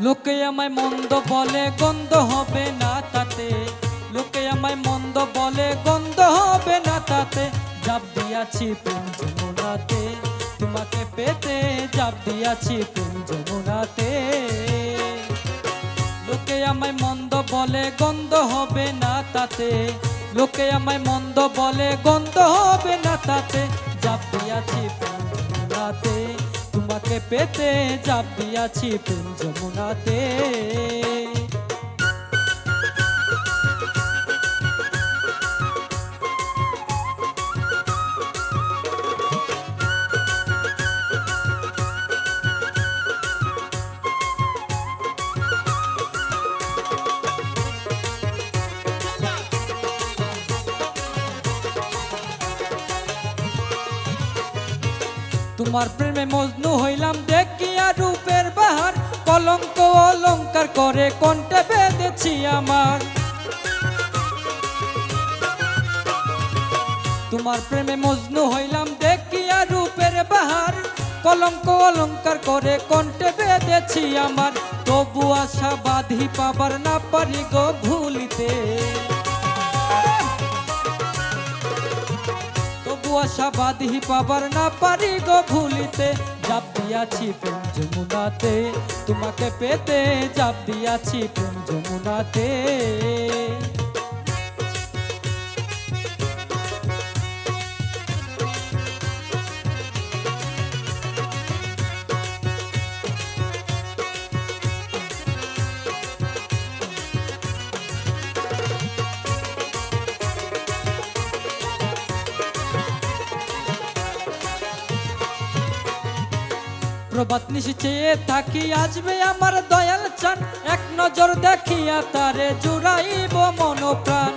লোকে আমায় মন্দ বলে গন্ধ হবে না তাতে, লোকে আমায় মন্দ বলে গন্ধ হবে না তাতে, জাপ দিয়াছি প্রেম যমুনাতে, তোমাকে পেতে জাপ দিয়াছি প্রেম যমুনাতে। লোকে আমায় মন্দ বলে গন্ধ হবে না তাতে, লোকে আমায় মন্দ বলে গন্ধ হবে না তাতে, জাপ দিয়াছি প্রেম যমুনাতে, তোমাকে পেতে জাপ দিয়াছি প্রেম যমুনাতে। তোমার প্রেমে মজনু হইলাম দেখিয়া রূপের বাহার, কলঙ্ক অলঙ্কার করে কণ্ঠে বেঁধেছি আমার। তোমার প্রেমে মজনু হইলাম দেখিয়া রূপের বাহার, কলঙ্ক অলঙ্কার করে কণ্ঠে বেঁধেছি আমার। তবু আশা বাঁধি পাবার না পারি গো ভুলিতে, আশা বাঁধি পাবার না পারি গো ভুলিতে, জাপ দিয়াছি প্রেম যমুনাতে, তোমাকে পেতে জাপ দিয়াছি প্রেম যমুনাতে। প্রভাত নিশি চেয়ে থাকি আসবে আমার দয়াল চান, এক নজর দেখিয়া তারে জুড়াইব মন প্রাণ।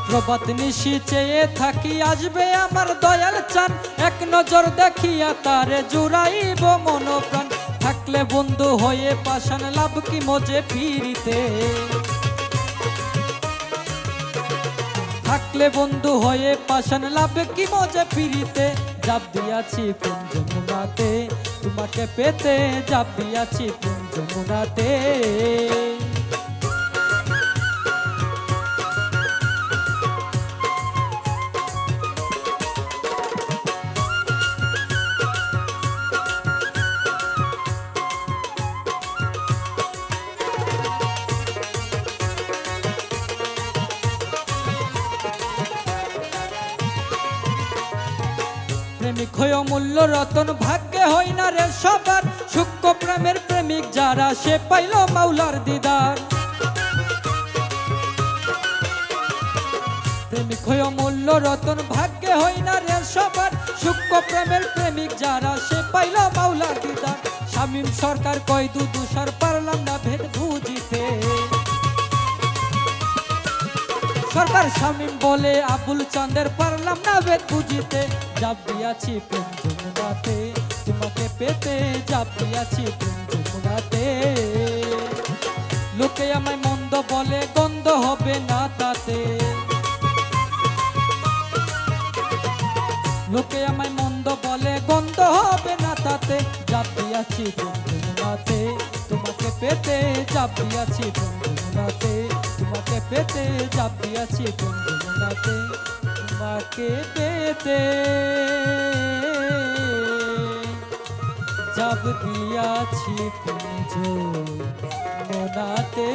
প্রভাত নিশি চেয়ে থাকি আসবে আমার দয়াল চান, এক নজর দেখিয়া তারে জুড়াইব মন প্রাণ। থাকলে বন্ধু হয়ে পাষাণ লাভ কি মজে ফিরিতে, থাকলে বন্ধু হয়ে পাষাণ লাভ কি মজা ফিরিতে, জাপ দিয়াছি প্রেম যমুনাতে, তোমাকে পেতে জাপ দিয়াছি প্রেম যমুনাতে। প্রেমিক হয়ে অমূল্য রতন ভাগ্যে হই না রে সবার, সূক্ষ্ম প্রেমের প্রেমিক যারা সে পাইল মাওলার দিদার। প্রেমিক হয়ে অমূল্য রতন ভাগ্যে হই না রে সবার, সূক্ষ্ম প্রেমের প্রেমিক যারা সে পাইল মাওলার দিদার। শামীম সরকার কয় দুদুষার পারলাম না ভেদ বুঝিতে, সরকার শামীম বলে আবুল চাঁদের পারলাম না ভেদ বুঝিতে, জাপ দিয়াছি প্রেম যমুনাতে, তোমাকে পেতে জাপ দিয়াছি প্রেম যমুনাতে। লোকে আমায় মন্দ বলে গন্ধ হবে না তাতে, লোকে আমায় মন্দ বলে গন্ধ হবে না তাতে, জাপ দিয়াছি প্রেম যমুনাতে, তোমাকে পেতে জাপ দিয়াছি প্রেম যমুনাতে, তোমাকে পেতে জাপ দিয়াছি প্রেম যমুনাতে, তোমাকে পেতে জাপ দিয়াছি প্রেম যমুনাতে।